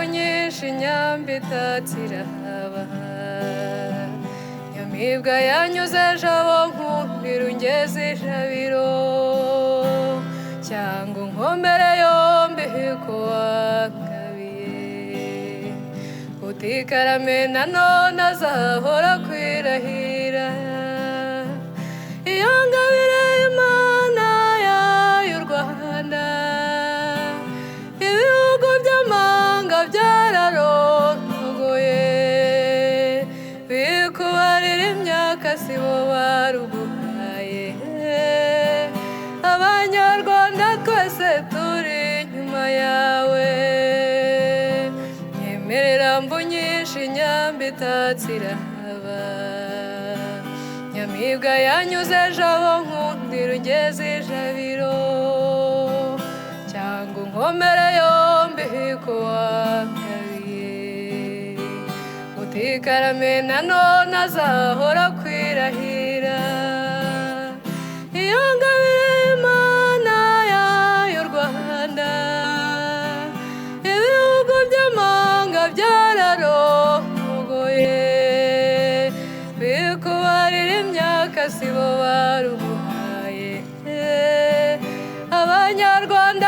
nyinshi inyambi itatsirahaba nyamibwa yanyuze jabo nkumbira ungeze ijabiro cyangwa unkomere yombi ko wangabiye utikarame nanone azahora kwirahira iyo ngabire Imana y'u Rwanda ibihugu by'amanga byararongoye bikubarira imyaka sibo baruguhaye abanyarwanda twese turi inyuma yawe nyemerera mbunyisha inyambi itatsirahaba nyamibwa yanyuze jabo nkundira ungeze ijabiro cyangwa unkomere yombi ko wangabiye utikarame nanone azahora kwirahira iyo ngabire Imana y'u Rwanda ibihugu by'amanga byararongoye bikubarira imyaka sibo baruguhaye abanyarwanda